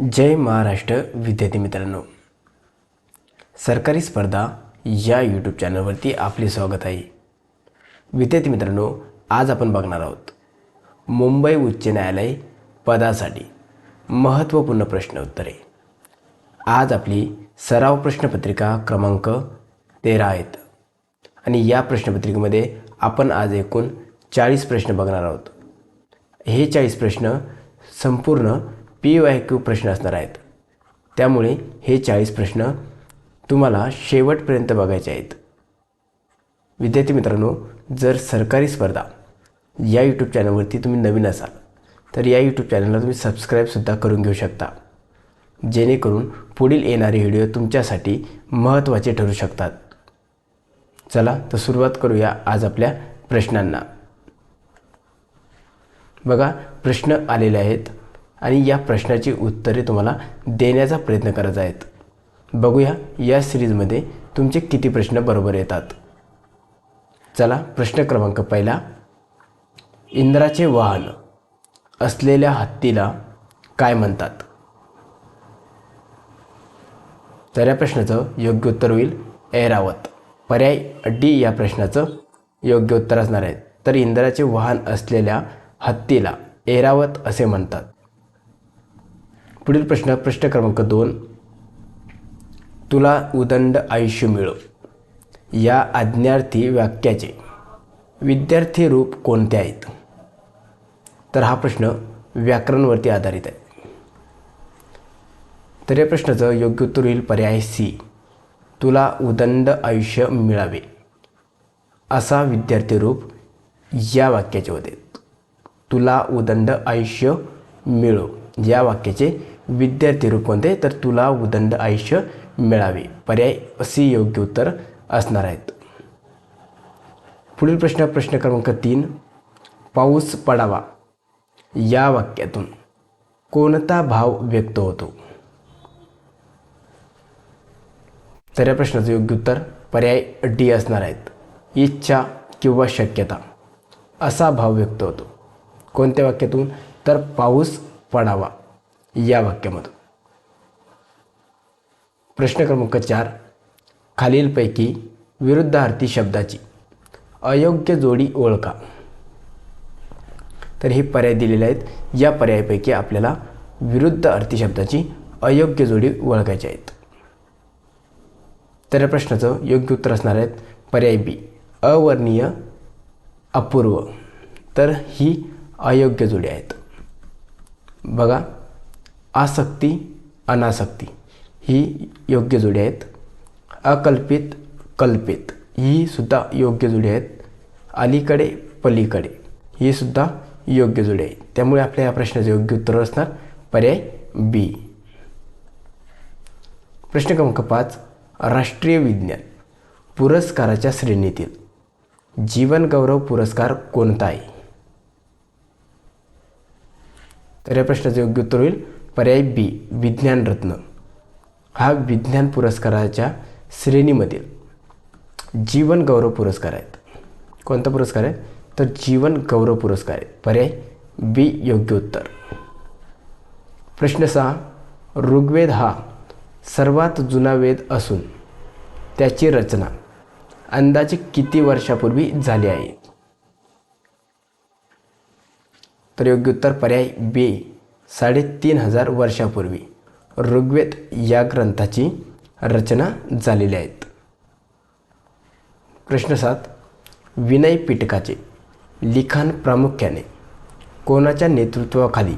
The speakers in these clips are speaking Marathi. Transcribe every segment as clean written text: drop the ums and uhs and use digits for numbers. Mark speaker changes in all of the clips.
Speaker 1: जय महाराष्ट्र विद्यार्थी मित्रांनो, सरकारी स्पर्धा या यूट्यूब चॅनलवरती आपले स्वागत आहे. विद्यार्थी मित्रांनो, आज आपण बघणार आहोत मुंबई उच्च न्यायालय पदासाठी महत्त्वपूर्ण प्रश्न उत्तरे. आज आपली सराव प्रश्नपत्रिका क्रमांक 13 आहेत आणि या प्रश्नपत्रिकेमध्ये आपण आज एकूण 40 प्रश्न बघणार आहोत. हे 40 प्रश्न संपूर्ण PYQ प्रश्न असणार आहेत. त्यामुळे हे 40 प्रश्न तुम्हाला शेवटपर्यंत बघायचे आहेत. विद्यार्थी मित्रांनो, जर सरकारी स्पर्धा या यूट्यूब चॅनलवरती तुम्ही नवीन असाल तर या यूट्यूब चॅनलला तुम्ही सबस्क्राईबसुद्धा करून घेऊ शकता, जेणेकरून पुढील येणारे व्हिडिओ तुमच्यासाठी महत्त्वाचे ठरू शकतात. चला तर सुरुवात करूया आज आपल्या प्रश्नांना. बघा, प्रश्न आलेले आहेत आणि या प्रश्नाची उत्तरे तुम्हाला देण्याचा प्रयत्न करायचा आहेत. बघूया या सिरीजमध्ये तुमचे किती प्रश्न बरोबर येतात. चला, प्रश्न क्रमांक पहिला. इंद्राचे वाहन असलेल्या हत्तीला काय म्हणतात? तर या प्रश्नाचं योग्य उत्तर होईल ऐरावत. पर्याय डी या प्रश्नाचं योग्य उत्तर असणार आहे. तर इंद्राचे वाहन असलेल्या हत्तीला ऐरावत असे म्हणतात. पुढील प्रश्न क्रमांक 2. तुला उदंड आयुष्य मिळो या आज्ञार्थी वाक्याचे विद्यार्थी रूप कोणते आहेत? तर हा प्रश्न व्याकरणवरती आधारित आहे. तर या प्रश्नाचं योग्य उत्तर होईल पर्याय सी. तुला उदंड आयुष्य मिळावे असा विद्यार्थी रूप या वाक्याचे होते. तुला उदंड आयुष्य मिळो या वाक्याचे विद्यार्थी रूप कोणते? तर तुला उदंड आयुष्य मिळावे. पर्याय सी योग्य उत्तर असणार आहेत. पुढील प्रश्न क्रमांक 3. पाऊस पडावा या वाक्यातून कोणता भाव व्यक्त होतो? तर या प्रश्नाचं योग्य उत्तर पर्याय डी असणार आहेत. इच्छा किंवा शक्यता असा भाव व्यक्त होतो. कोणत्या वाक्यातून? तर पाऊस पडावा या वाक्यामधून. प्रश्न क्रमांक 4. खालीलपैकी विरुद्धार्थी शब्दाची अयोग्य जोडी ओळखा. तर हे पर्याय दिलेले आहेत. या पर्यायापैकी आपल्याला विरुद्ध अर्थी शब्दाची अयोग्य जोडी ओळखायची आहेत. तर या प्रश्नाचं योग्य उत्तर असणार आहेत पर्याय बी. अवर्णीय अपूर्व. तर ही अयोग्य जोडी आहेत. बघा, आसक्ती अनासक्ती ही योग्य जोडी आहेत. अकल्पित कल्पित ही सुद्धा योग्य जोडी आहेत. अलीकडे पलीकडे ही सुद्धा योग्य जोडी आहे. त्यामुळे आपल्या या प्रश्नाचे योग्य उत्तर असणार पर्याय बी. प्रश्न क्रमांक 5. राष्ट्रीय विज्ञान पुरस्काराच्या श्रेणीतील जीवन गौरव पुरस्कार कोणता आहे? तर या प्रश्नाचे योग्य उत्तर होईल पर्याय बी. विज्ञान रत्न हा विज्ञान पुरस्काराच्या श्रेणीमधील जीवन गौरव पुरस्कार आहेत. कोणता पुरस्कार आहे? तर जीवन गौरव पुरस्कार आहे. पर्याय बी योग्य उत्तर. प्रश्न 6. ऋग्वेद हा सर्वात जुना वेद असून त्याची रचना अंदाजे किती वर्षापूर्वी झाली आहे? तर योग्य उत्तर पर्याय बी. 3500 वर्षापूर्वी ऋग्वेद या ग्रंथाची रचना झालेली आहेत. प्रश्न 7. विनय पिटकाचे लिखाण प्रामुख्याने कोणाच्या नेतृत्वाखाली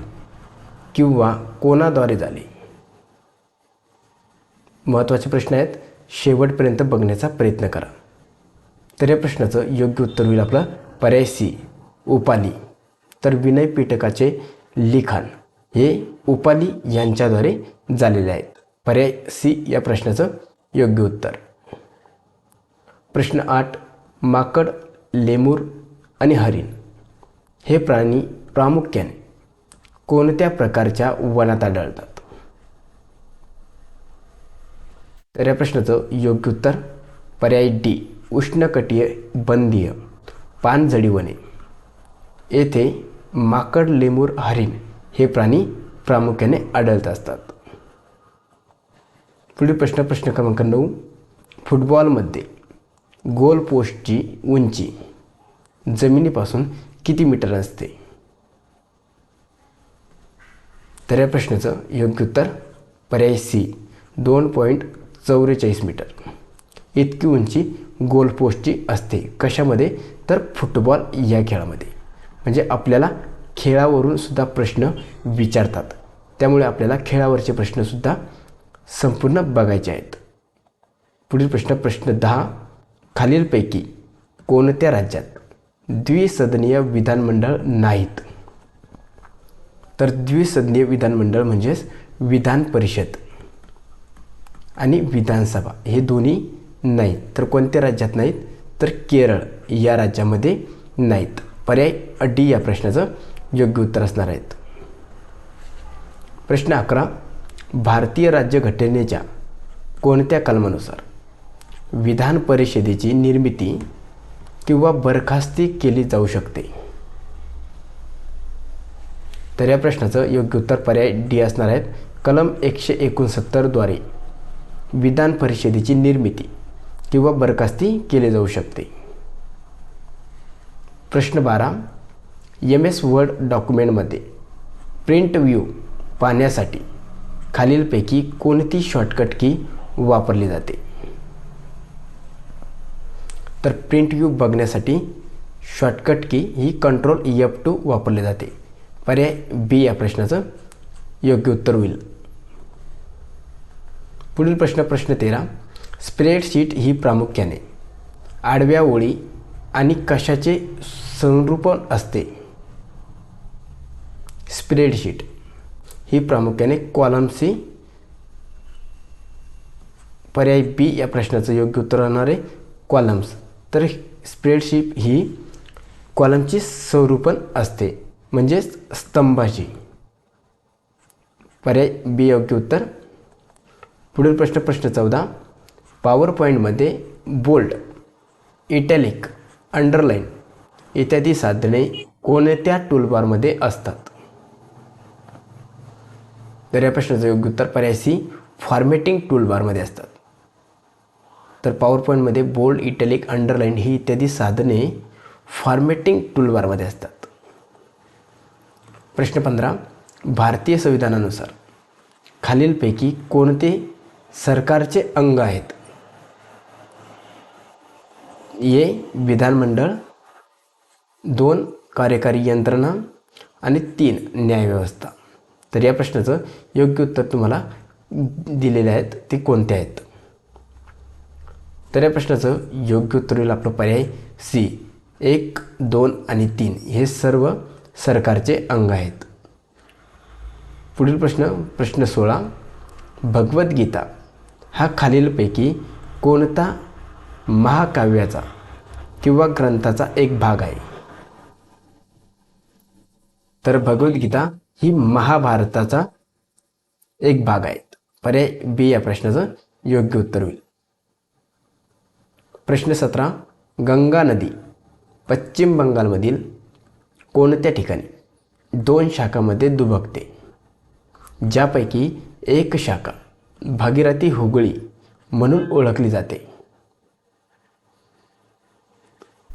Speaker 1: किंवा कोणाद्वारे झाले? महत्त्वाचे प्रश्न आहेत. शेवटपर्यंत बघण्याचा प्रयत्न करा. तर या प्रश्नाचं योग्य उत्तर होईल आपलं पर्याय सी. उपाली. तर विनय पिटकाचे लिखाण हे उपाली यांच्याद्वारे झालेले आहेत. पर्याय सी या प्रश्नाचं योग्य उत्तर. प्रश्न 8. माकड, लेमूर आणि हरिण हे प्राणी प्रामुख्याने कोणत्या प्रकारच्या वनात आढळतात? तर या प्रश्नाचं योग्य उत्तर पर्याय डी. उष्णकटिबंधीय पानझडी वने येथे माकड, लेमूर, हरिण हे प्राणी प्रामुख्याने आढळत असतात. पुढील प्रश्न क्रमांक 9. फुटबॉलमध्ये गोल पोस्टची उंची जमिनीपासून किती मीटर असते? तर या प्रश्नाचं योग्य उत्तर पर्याय सी 2.44 मीटर इतकी उंची गोल पोस्टची असते. कशामध्ये? तर फुटबॉल या खेळामध्ये. म्हणजे आपल्याला खेळावरून सुद्धा प्रश्न विचारतात, त्यामुळे आपल्याला खेळावरचे प्रश्नसुद्धा संपूर्ण बघायचे आहेत. पुढील प्रश्न 10. खालीलपैकी कोणत्या राज्यात द्विसदनीय विधानमंडळ नाहीत? तर द्विसदनीय विधानमंडळ म्हणजेच विधान परिषद आणि विधानसभा हे दोन्ही नाहीत. तर कोणत्या राज्यात नाहीत? तर केरळ या राज्यामध्ये नाहीत. पर्याय डी या प्रश्नाचं योग्य उत्तर असणार आहेत. प्रश्न 11. भारतीय राज्यघटनेच्या कोणत्या कलमानुसार विधान परिषदेची निर्मिती किंवा बरखास्ती केली जाऊ शकते? तर या प्रश्नाचं योग्य उत्तर पर्याय डी असणार आहेत. कलम 169 द्वारे विधान परिषदेची निर्मिती किंवा बरखास्ती केली जाऊ शकते. प्रश्न 12. MS वर्ड डॉक्युमेंटमध्ये प्रिंट व्ह्यू पाहण्यासाठी खालीलपैकी कोणती शॉर्टकट की वापरली जाते? तर प्रिंट व्ह्यू बघण्यासाठी शॉर्टकट की ही कंट्रोल F2 वापरली जाते. पर्याय बी या प्रश्नाचं योग्य उत्तर होईल. पुढील प्रश्न 13. स्प्रेडशीट ही प्रामुख्याने आडव्या ओळी आणि कशाचे संरूपण असते? स्प्रेडशीट ही प्रामुख्याने कॉलम्सची. पर्याय बी या प्रश्नाचं योग्य उत्तर राहणार आहे कॉलम्स. तर स्प्रेडशीट ही कॉलमची संरूपण असते, म्हणजेच स्तंभाची. पर्याय बी योग्य उत्तर. पुढील प्रश्न 14. पॉवर पॉईंटमध्ये बोल्ड, इटॅलिक, अंडरलाईन इत्यादी साधने कोणत्या टूलबारमध्ये असतात? तर या प्रश्नाचं योग्य उत्तर पर्याय सी फॉर्मॅटिंग टूलबारमध्ये असतात. तर पॉवर पॉईंटमध्ये बोल्ड, इटॅलिक, अंडरलाईन ही इत्यादी साधने फॉर्मॅटिंग टूलबारमध्ये असतात. प्रश्न 15. भारतीय संविधानानुसार खालीलपैकी कोणते सरकारचे अंग आहेत? ए विधानमंडळ, 2 कार्यकारी यंत्रणा आणि 3 न्यायव्यवस्था. तर या प्रश्नाचं योग्य उत्तर तुम्हाला दिलेले आहेत ते कोणते आहेत? तर या प्रश्नाचं योग्य उत्तर होईल आपलं पर्याय सी 1, 2 आणि 3 हे सर्व सरकारचे अंग आहेत. पुढील प्रश्न 16. भगवद्गीता हा खालीलपैकी कोणता महाकाव्याचा किंवा ग्रंथाचा एक भाग आहे? तर भगवद्गीता ही महाभारताचा एक भाग आहे. पर्याय बी या प्रश्नाचं योग्य उत्तर होईल. प्रश्न 17. गंगा नदी पश्चिम बंगालमधील कोणत्या ठिकाणी 2 शाखांमध्ये दुभगते? ज्यापैकी एक शाखा भागीरथी हुगळी म्हणून ओळखली जाते.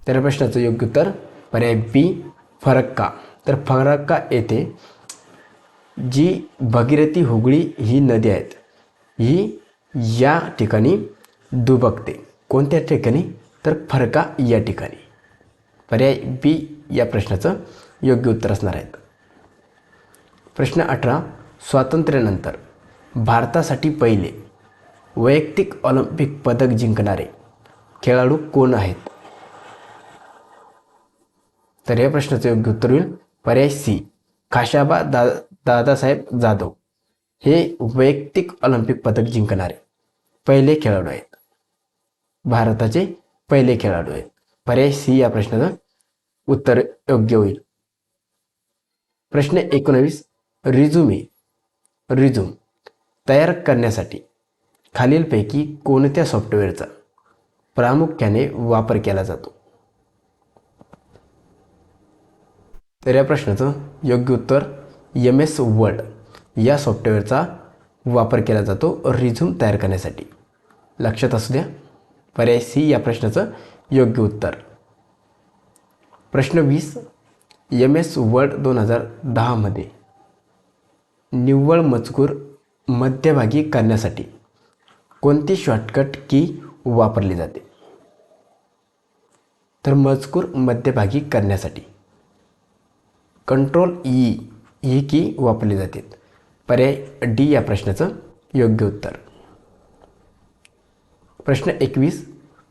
Speaker 1: तर प्रश्नाचं योग्य उत्तर पर्याय बी फरक्का. तर फरक्का येथे जी भागीरथी हुगळी ही नदी आहेत ही या ठिकाणी दुभगते. कोणत्या ठिकाणी? तर फरक्का या ठिकाणी. पर्याय बी या प्रश्नाचं योग्य उत्तर असणार आहेत. प्रश्न 18. स्वातंत्र्यानंतर भारतासाठी पहिले वैयक्तिक ऑलिम्पिक पदक जिंकणारे खेळाडू कोण आहेत? तर या प्रश्नाचं योग्य उत्तर होईल पर्याय सी खाशाबा दादासाहेब जाधव हे वैयक्तिक ऑलिम्पिक पदक जिंकणारे पहिले खेळाडू आहेत. भारताचे पहिले खेळाडू आहेत. पर्याय सी या प्रश्नाचं उत्तर योग्य होईल. प्रश्न 19. रिझ्यूम तयार करण्यासाठी खालीलपैकी कोणत्या सॉफ्टवेअरचा प्रामुख्याने वापर केला जातो? तर या प्रश्नाचं योग्य उत्तर MS वर्ड या सॉफ्टवेअरचा वापर केला जातो रिझ्यूम तयार करण्यासाठी? लक्षात असू द्या. पर्याय सी या प्रश्नाचं योग्य उत्तर. प्रश्न 20. MS वर्ड 2010 निव्वळ मजकूर मध्यभागी करण्यासाठी कोणती शॉर्टकट की वापरली जाते? तर मजकूर मध्यभागी करण्यासाठी कंट्रोल ई ही की वापरली जाते. पर्याय डी या प्रश्नाचं योग्य उत्तर. प्रश्न 21.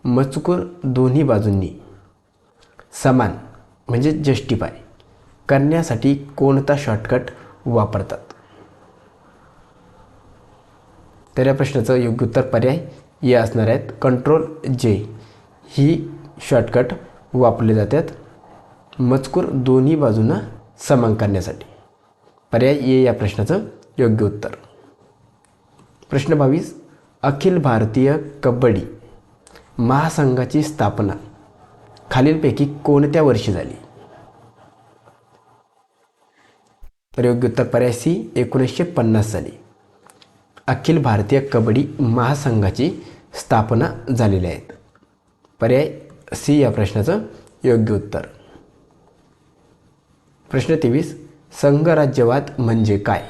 Speaker 1: मजकूर दोन्ही बाजूंनी समान म्हणजे जस्टिफाय करण्यासाठी कोणता शॉर्टकट वापरतात? तर या प्रश्नाचं योग्य उत्तर पर्याय ए असणार आहेत. कंट्रोल जे ही शॉर्टकट वापरले जातात मजकूर दोन्ही बाजूंना समान करण्यासाठी. पर्याय ए या प्रश्नाचं योग्य उत्तर. प्रश्न 22. अखिल भारतीय कबड्डी महासंघाची स्थापना खालीलपैकी कोणत्या वर्षी झाली? तर योग्य उत्तर पर्याय सी 1950 साली अखिल भारतीय कबड्डी महासंघाची स्थापना झालेली आहे. पर्याय सी या प्रश्नाचं योग्य उत्तर. प्रश्न 23. संघराज्यवाद म्हणजे काय?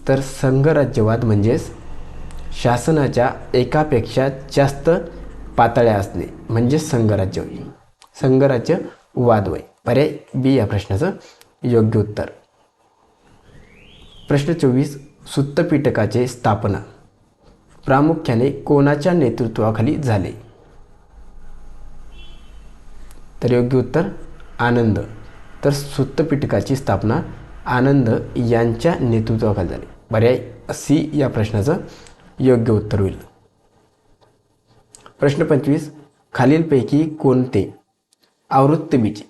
Speaker 1: तर संघराज्यवाद म्हणजेच शासनाच्या एकापेक्षा जास्त पातळ्या असणे म्हणजे संघराज्यवाद होय. पर्याय बी या प्रश्नाचं योग्य उत्तर. प्रश्न 24. सुत्तपिटकाचे स्थापना प्रामुख्याने कोणाच्या नेतृत्वाखाली झाले? तर योग्य उत्तर आनंद. तर सुत्तपिटकाची स्थापना आनंद यांच्या नेतृत्वाखाली झाली. पर्याय सी या प्रश्नाचं योग्य उत्तर होईल. प्रश्न 25. खालीलपैकी कोणते आवृत्तबीज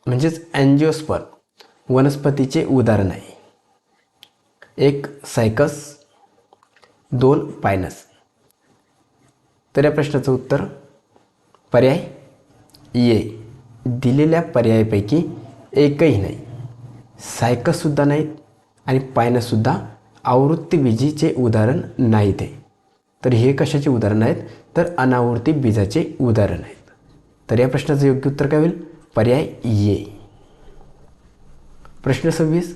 Speaker 1: म्हणजेच अँजिओस्पर्म वनस्पतीचे उदाहरण आहे? 1. सायकस, 2. पायनस. तर या प्रश्नाचं उत्तर पर्याय ए दिलेल्या पर्यायापैकी एकही नाही. सायकससुद्धा नाहीत आणि पायनससुद्धा आवृत्तीबीजीचे उदाहरण नाही ते. तर हे कशाचे उदाहरण आहेत? तर अनावृत्ती बीजाचे उदाहरण आहेत. तर या प्रश्नाचं योग्य उत्तर काय होईल? पर्याय ए. प्रश्न 26.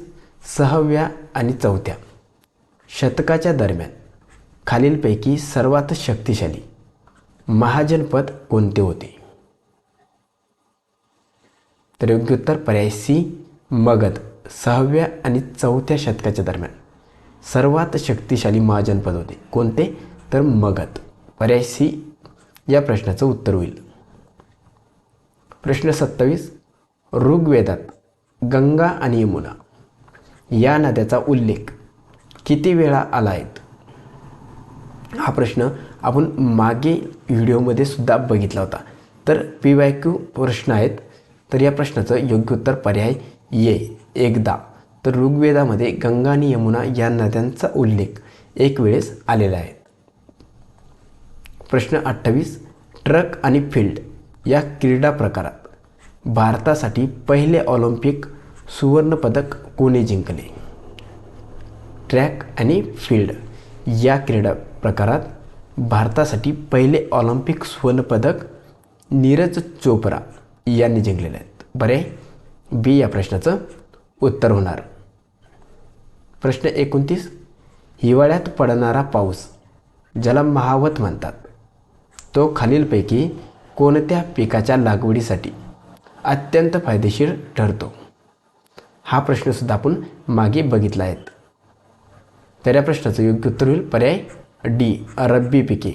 Speaker 1: 6व्या आणि 4थ्या शतकाच्या दरम्यान खालीलपैकी सर्वात शक्तिशाली महाजनपद कोणते होते? तर योग्य उत्तर पर्याय सी मगध. 6व्या आणि 4थ्या शतकाच्या दरम्यान सर्वात शक्तिशाली महाजनपद होते. कोणते? तर मगध. पर्याय सी या प्रश्नाचं उत्तर होईल. प्रश्न 27. ऋग्वेदात गंगा आणि यमुना या नद्याचा उल्लेख किती वेळा आला आहे? हा प्रश्न आपण मागे व्हिडिओमध्ये सुद्धा बघितला होता. तर PYQ प्रश्न आहेत. तर या प्रश्नाचं योग्य उत्तर पर्याय ए एकदा. तर ऋग्वेदामध्ये गंगा आणि यमुना या नद्यांचा उल्लेख एक वेळेस आलेला आहे. प्रश्न 28. ट्रॅक आणि फील्ड या क्रीडा प्रकारात भारतासाठी पहिले ऑलिम्पिक सुवर्णपदक कोणी जिंकले? ट्रॅक आणि फील्ड या क्रीडा प्रकारात भारतासाठी पहिले ऑलिम्पिक सुवर्णपदक नीरज चोप्रा यांनी जिंकलेले आहेत. पर्याय बी या प्रश्नाचं उत्तर होणार. प्रश्न 29. हिवाळ्यात पडणारा पाऊस ज्याला महावत म्हणतात तो खालीलपैकी कोणत्या पिकाच्या लागवडीसाठी अत्यंत फायदेशीर ठरतो? हा प्रश्नसुद्धा आपण मागे बघितला आहे. तर या प्रश्नाचं योग्य उत्तर होईल पर्याय डी रब्बी पिके.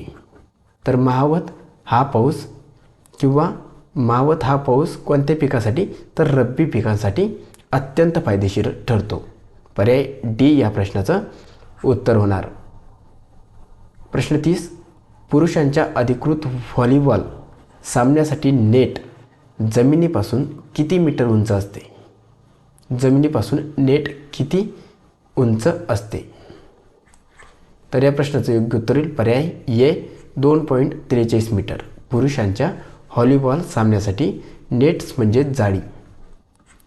Speaker 1: तर महावत हा पाऊस कोणत्या पिकासाठी? तर रब्बी पिकांसाठी अत्यंत फायदेशीर ठरतो. पर्याय डी या प्रश्नाचं उत्तर होणार. प्रश्न 30. पुरुषांच्या अधिकृत व्हॉलीबॉल सामन्यासाठी नेट जमिनीपासून किती मीटर उंच असते? जमिनीपासून नेट किती उंच असते? तर या प्रश्नाचं योग्य उत्तर होईल पर्याय ए 2.43 मीटर. पुरुषांच्या व्हॉलीबॉल सामन्यासाठी नेट्स म्हणजे जाळी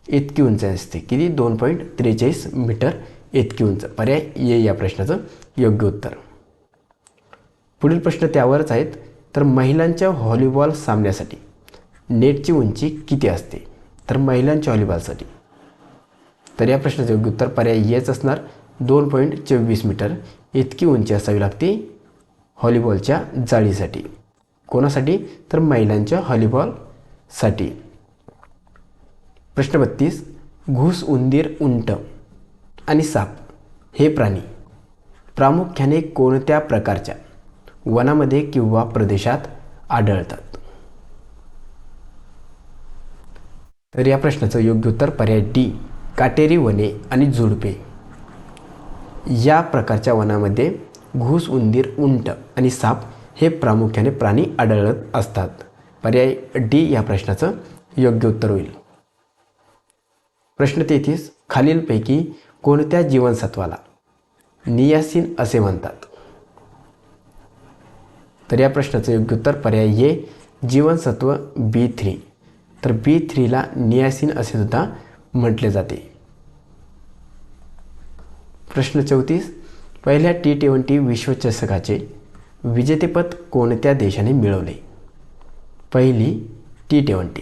Speaker 1: इतकी उंच असते. किती? 2.43 मीटर इतकी उंच. पर्याय ए या प्रश्नाचं योग्य उत्तर. पुढील प्रश्न त्यावरच आहेत. तर महिलांच्या व्हॉलीबॉल सामन्यासाठी नेटची उंची किती असते? तर महिलांच्या व्हॉलीबॉलसाठी तर या प्रश्नाचं योग्य उत्तर पर्याय एच असणार. 2.24 मीटर इतकी उंची असावी लागते व्हॉलीबॉलच्या जाळीसाठी. कोणासाठी? तर महिलांच्या व्हॉलीबॉलसाठी. प्रश्न 32. घूस, उंदीर, उंट आणि साप हे प्राणी प्रामुख्याने कोणत्या प्रकारच्या वनामध्ये किंवा प्रदेशात आढळतात? तर या प्रश्नाचं योग्य उत्तर पर्याय डी, काटेरी वने आणि झुडपे या प्रकारच्या वनामध्ये घूस, उंदीर, उंट आणि साप हे प्रामुख्याने प्राणी आढळत असतात. पर्याय डी या प्रश्नाचं योग्य उत्तर होईल. प्रश्न 33. खालीलपैकी कोणत्या जीवनसत्वाला नियासिन असे म्हणतात? तर या प्रश्नाचं योग्य उत्तर पर्याय ए, जीवनसत्व B3. तर B3ला नियासिन असे सुद्धा म्हटले जाते. प्रश्न 34. पहिल्या T20 विश्वचषकाचे विजेतेपद कोणत्या देशाने मिळवले? पहिली T20.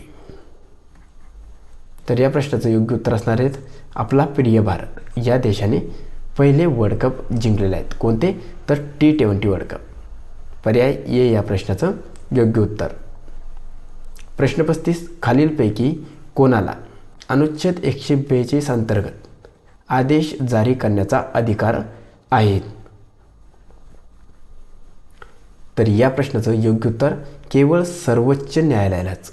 Speaker 1: तर या प्रश्नाचं योग्य उत्तर असणार आहेत आपला प्रिय भारत. या देशाने पहिले वर्ल्ड कप जिंकलेले आहेत. कोणते? तर T20 वर्ल्ड कप. पर्याय ए या प्रश्नाचं योग्य उत्तर. प्रश्न 35. खालीलपैकी कोणाला अनुच्छेद 142 अंतर्गत आदेश जारी करण्याचा अधिकार आहे? तर या प्रश्नाचं योग्य उत्तर केवळ सर्वोच्च न्यायालयालाच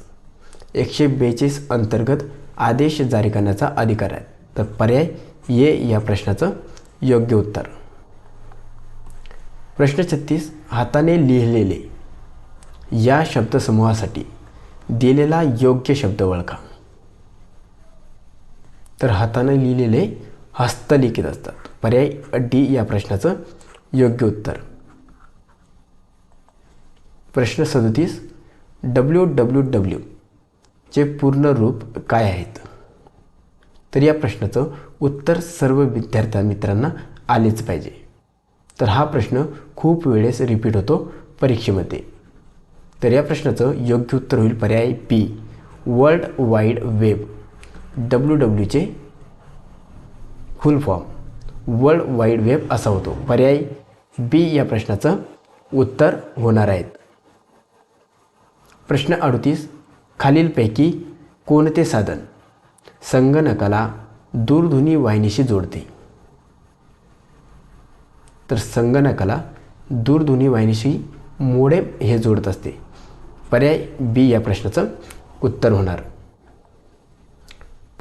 Speaker 1: 142 अंतर्गत आदेश जारी करण्याचा अधिकार आहे. तर पर्याय ए या प्रश्नाचं योग्य उत्तर. प्रश्न 36. हाताने लिहिलेले या शब्दसमूहासाठी दिलेला योग्य शब्द ओळखा. तर हाताने लिहिलेले हस्तलिखित असतात. पर्याय डी या प्रश्नाचं योग्य उत्तर. प्रश्न 37. WWW चे पूर्ण रूप काय आहेत? तर या प्रश्नाचं उत्तर सर्व विद्यार्थी मित्रांना आलेच पाहिजे. तर हा प्रश्न खूप वेळेस रिपीट होतो परीक्षेमध्ये. तर या प्रश्नाचं योग्य उत्तर होईल पर्याय बी, वर्ल्ड वाईड वेब. WWWचे full form world wide web असा होतो. पर्याय बी या प्रश्नाचं उत्तर होणार आहेत. प्रश्न 38. खालीलपैकी कोणते साधन संगणकाला दूरध्वनी वाहिनीशी जोडते? तर संगणकाला दूरध्वनी वाहिनीशी मोडेम हे जोडत असते. पर्याय बी या प्रश्नाचं उत्तर होणार.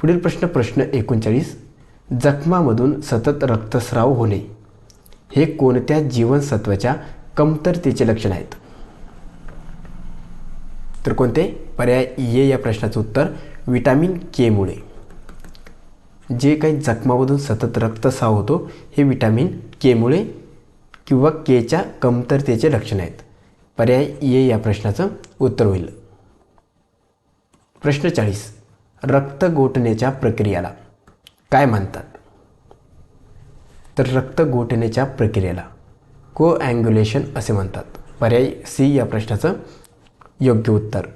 Speaker 1: पुढील प्रश्न 39. जखमामधून सतत रक्तस्राव होणे हे कोणत्या जीवनसत्वाच्या कमतरतेचे लक्षण आहेत? तर कोणते? पर्याय ए या प्रश्नाचं उत्तर विटॅमिन के मुळे. जे काही जखमामधून सतत रक्तस्राव होतो हे विटॅमिन के मुळे किंवा केच्या कमतरतेचे लक्षण आहेत. पर्याय ए या प्रश्नाचं उत्तर होईल. प्रश्न 40. रक्त गोठण्याच्या प्रक्रियेला काय म्हणतात? तर रक्त गोठण्याच्या प्रक्रियेला कोॲग्युलेशन असे म्हणतात. पर्याय सी या प्रश्नाचं योग्य उत्तर.